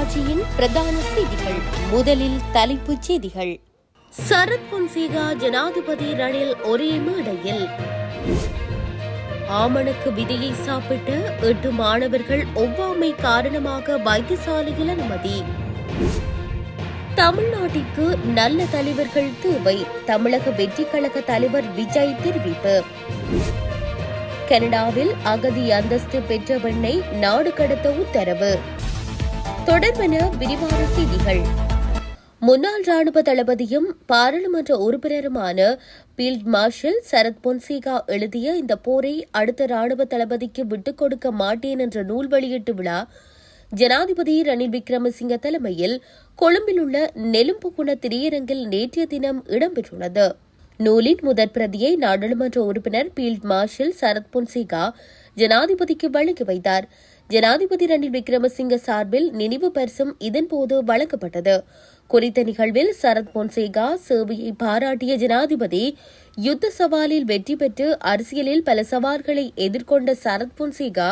தொலைக்காட்சியின் பிரதான செய்திகள். முதலில் தலைப்புச் செய்திகள். சரத் பொன்சேகா ஜனாதிபதி ரணில் ஒரே மேடையில். ஆமணக்கு விதையை சாப்பிட்ட 8 மாணவர்கள் ஒவ்வாமை காரணமாக வைத்தியசாலையில் அனுமதி. தமிழ்நாட்டிற்கு நல்ல தலைவர்கள் தேவை, தமிழக வெற்றிக் கழக தலைவர் விஜய் தெரிவிப்பு. கனடாவில் அகதி அந்தஸ்து பெற்ற பெண்ணை நாடு கடத்த உத்தரவு. தொடர்பென விரிவான செய்திகள். முன்னாள் ராணுவ தளபதியும் பாராளுமன்ற உறுப்பினருமான பீல்ட் மார்ஷல் சரத் பொன்சேகா எழுதிய இந்த போரை அடுத்த ராணுவ தளபதிக்கு விட்டுக் கொடுக்க மாட்டேன் என்ற நூல் வெளியீட்டு விழா ஜனாதிபதி ரணில் விக்ரமசிங்க தலைமையில் கொழும்பில் உள்ள நெலும்புகுண திரையரங்கில் நேற்றைய தினம் இடம்பெற்றுள்ளது. நூலின் முதற் பிரதியை நாடாளுமன்ற உறுப்பினர் பீல்ட் மார்ஷல் சரத் பொன்சேகா ஜனாதிபதிக்கு வழங்கி வைத்தார். ஜனாதிபதி ரணில் விக்ரமசிங்க சார்பில் நினைவு பரிசும் இதன்போது வழங்கப்பட்டது. குறித்த நிகழ்வில் சரத் பொன்சேகா சேவையை பாராட்டிய ஜனாதிபதி, யுத்த சவாலில் வெற்றி பெற்று அரசியலில் பல சவால்களை எதிர்கொண்ட சரத் பொன்சேகா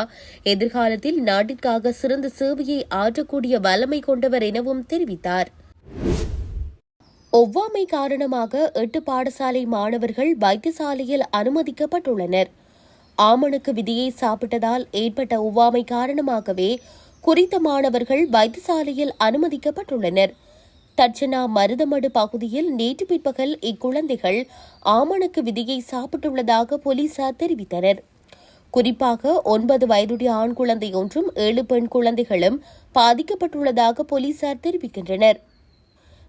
எதிர்காலத்தில் நாட்டிற்காக சிறந்த சேவையை ஆற்றக்கூடிய வல்லமை கொண்டவர் எனவும் தெரிவித்தார். ஒவ்வாமை காரணமாக 8 பாடசாலை மாணவர்கள் வைத்தியசாலையில் அனுமதிக்கப்பட்டுள்ளனர். ஆமணக்கு விதையை சாப்பிட்டதால் ஏற்பட்ட ஒவ்வாமை காரணமாகவே குறித்த மாணவர்கள் வைத்தியசாலையில் அனுமதிக்கப்பட்டுள்ளனர். தட்சணா மருதமடு பகுதியில் நேற்று பிற்பகல் இக்குழந்தைகள் ஆமணக்கு விதையை சாப்பிட்டுள்ளதாக போலீசார் தெரிவித்தனர். குறிப்பாக 9 வயதுடைய ஆண் குழந்தை ஒன்றும் 7 பெண் குழந்தைகளும் பாதிக்கப்பட்டுள்ளதாக போலீசார் தெரிவிக்கின்றனர்.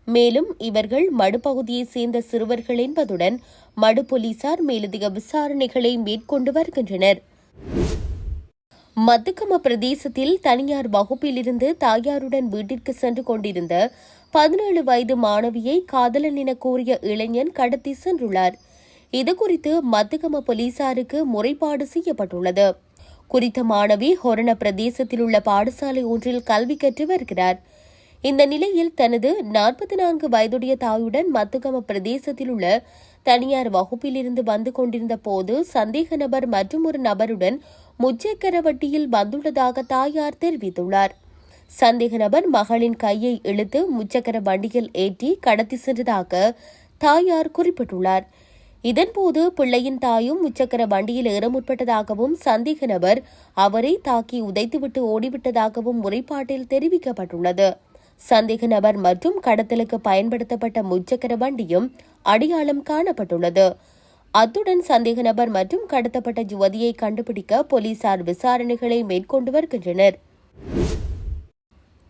மேலும் இவர்கள் மடு பகுதியைச் சேர்ந்த சிறுவர்கள் என்பதுடன் மடு போலீசார் மேலதிக விசாரணைகளை மேற்கொண்டு வருகின்றனர். மத்துகம பிரதேசத்தில் தனியார் வகுப்பிலிருந்து தாயாருடன் வீட்டிற்கு சென்று கொண்டிருந்த 17 வயது மாணவியை காதலன் என கூறிய இளைஞன் கடத்தி சென்றுள்ளார். இதுகுறித்து மத்துகம போலீசாருக்கு முறைப்பாடு செய்யப்பட்டுள்ளது. குறித்த மாணவி ஹொரண பிரதேசத்தில் உள்ள பாடசாலை ஒன்றில் கல்வி கற்று வருகிறார். இந்த நிலையில் தனது 44 வயதுடைய தாயுடன் மத்துகம பிரதேசத்தில் உள்ள தனியார் வகுப்பிலிருந்து வந்து கொண்டிருந்த போது சந்தேக நபர் மற்றும் ஒரு நபருடன் முச்சக்கர வண்டியில் வந்துள்ளதாக தாயார் தெரிவித்துள்ளார். சந்தேக நபர் மகளின் கையை இழுத்து முச்சக்கர வண்டியில் ஏற்றி கடத்தி சென்றதாக தாயார் குறிப்பிட்டுள்ளார். இதன்போது பிள்ளையின் தாயும் முச்சக்கர வண்டியில் ஏற முற்பட்டதாகவும் சந்தேக நபர் அவரை தாக்கி உதைத்துவிட்டு ஓடிவிட்டதாகவும் முறைப்பாட்டில் தெரிவிக்கப்பட்டுள்ளது. சந்தேக நபர் மற்றும் கடத்தலுக்கு பயன்படுத்தப்பட்ட முச்சக்கர வண்டியும் அடையாளம் காணப்பட்டுள்ளது. அத்துடன் சந்தேக நபர் மற்றும் கடத்தப்பட்ட யுவதியை கண்டுபிடிக்க போலீசார் விசாரணைகளை மேற்கொண்டு வருகின்றனர்.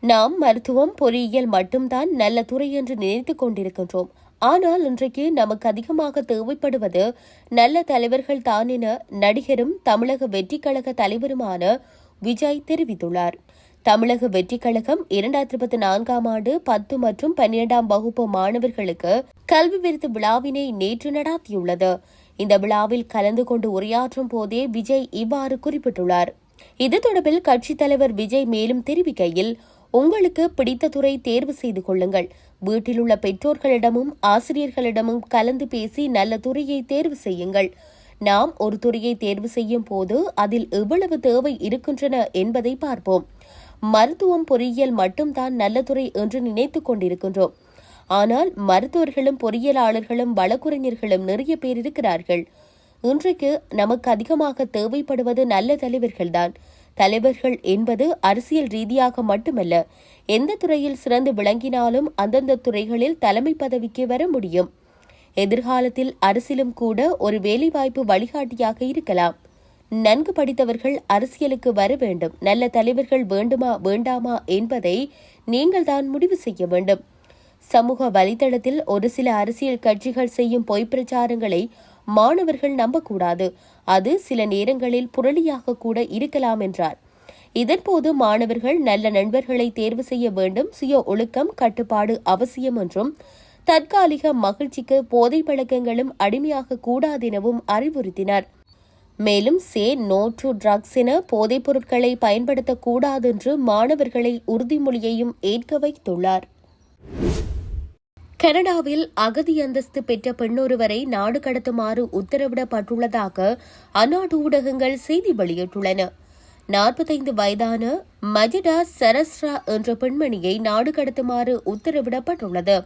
நாம் மருத்துவம், பொறியியல் மட்டும்தான் நல்ல துறை என்று நினைத்துக் கொண்டிருக்கின்றோம். ஆனால் இன்றைக்கு நமக்கு அதிகமாக தேவைப்படுவது நல்ல தலைவர்கள் தான் என நடிகரும் தமிழக வெற்றிக் கழக தலைவருமான விஜய் தெரிவித்துள்ளார். தமிழக வெற்றிக் கழகம் 2024ஆம் ஆண்டு 10 மற்றும் 12ஆம் வகுப்பு மாணவர்களுக்கு கல்வி விருது விழாவினை நேற்று நடாத்தியுள்ளது. இந்த விழாவில் கலந்து கொண்டு உரையாற்றும் போதே விஜய் இவ்வாறு குறிப்பிட்டுள்ளார். இது தொடர்பில் கட்சித் தலைவர் விஜய் மேலும் தெரிவிக்கையில், உங்களுக்கு பிடித்த துறை தேர்வு செய்து கொள்ளுங்கள். வீட்டில் உள்ள பெற்றோர்களிடமும் ஆசிரியர்களிடமும் கலந்து பேசி நல்ல துறையை தேர்வு செய்யுங்கள். நாம் ஒரு துறையை தேர்வு செய்யும் போது அதில் எவ்வளவு தேவை இருக்கின்றன என்பதை பார்ப்போம். மருத்துவம், பொறியியல் மட்டும்தான் நல்ல துறை என்று நினைத்துக் கொண்டிருக்கின்றோம். ஆனால் மருத்துவர்களும் பொறியியலாளர்களும் வழக்குரைஞர்களும் நிறைய பேர் இருக்கிறார்கள். இன்றைக்கு நமக்கு அதிகமாக தேவைப்படுவது நல்ல தலைவர்கள்தான். தலைவர்கள் என்பது அரசியல் ரீதியாக மட்டுமல்ல, எந்த துறையில் சிறந்து விளங்கினாலும் அந்தந்த துறைகளில் தலைமை பதவிக்கு வர முடியும். எதிர்காலத்தில் அரசியலும் கூட ஒரு வேலைவாய்ப்பு வழிகாட்டியாக இருக்கலாம். நன்கு படித்தவர்கள் அரசியலுக்கு வர வேண்டும். நல்ல தலைவர்கள் வேண்டுமா வேண்டாமா என்பதை நீங்கள் தான் முடிவு செய்ய வேண்டும். சமூக வலைதளத்தில் ஒரு சில அரசியல் கட்சிகள் செய்யும் பொய் பிரச்சாரங்களை மாணவர்கள் நம்பக்கூடாது. அது சில நேரங்களில் புரளியாக கூட இருக்கலாம் என்றார். இதன்போது மாணவர்கள் நல்ல நண்பர்களை தேர்வு செய்ய வேண்டும். சுய ஒழுக்கம், கட்டுப்பாடு அவசியம் என்றும் தற்காலிக மகிழ்ச்சிக்கு போதை பழக்கங்களும் அடிமையாக கூடாதெனவும் அறிவுறுத்தினார். மேலும் நோ டு ட்ரக்ஸ் என போதைப் பொருட்களை பயன்படுத்தக்கூடாது என்று மாணவர்களை உறுதிமொழியையும் ஏற்க வைத்துள்ளார். கனடாவில் அகதி அந்தஸ்து பெற்ற பெண்ணொருவரை நாடு கடத்துமாறு உத்தரவிடப்பட்டுள்ளதாக அந்நாட்டு ஊடகங்கள் செய்தி வெளியிட்டுள்ளன. 45 வயதான மஜிடா சரஸ்ரா என்ற பெண்மணியை நாடு கடத்துமாறு உத்தரவிடப்பட்டுள்ளது.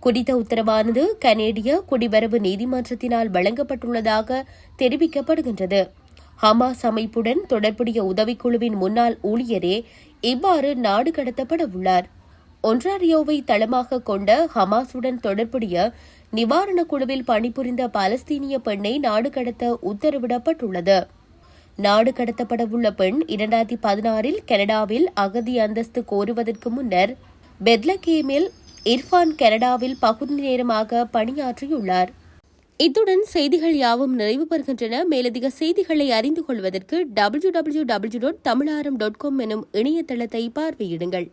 குறித்த உத்தரவானது கனேடிய குடிவரவு நீதிமன்றத்தினால் வழங்கப்பட்டுள்ளதாக தெரிவிக்கப்படுகின்றது. ஹமாஸ் அமைப்புடன் தொடர்புடைய உதவிக்குழுவின் முன்னாள் ஊழியரே இவ்வாறு நாடு கடத்தப்பட உள்ளார். ஒன்ராரியோவை தளமாக கொண்ட ஹமாஸுடன் தொடர்புடைய நிவாரணக் குழுவில் பணிபுரிந்த பாலஸ்தீனிய பெண்ணை நாடு கடத்த உத்தரவிடப்பட்டுள்ளது. நாடு கடத்தப்படவுள்ள பெண் 2016 கனடாவில் அகதி அந்தஸ்து கோருவதற்கு முன்னர் பெத்லகேமில் இர்ஃபான் கனடாவில் பகுதி நேரமாக பணியாற்றியுள்ளார். இத்துடன் செய்திகள் யாவும் நிறைவு பெறுகின்றன. மேலதிக செய்திகளை அறிந்து கொள்வதற்கு www.tamilaram.com எனும் இணையதளத்தை பார்வையிடுங்கள்.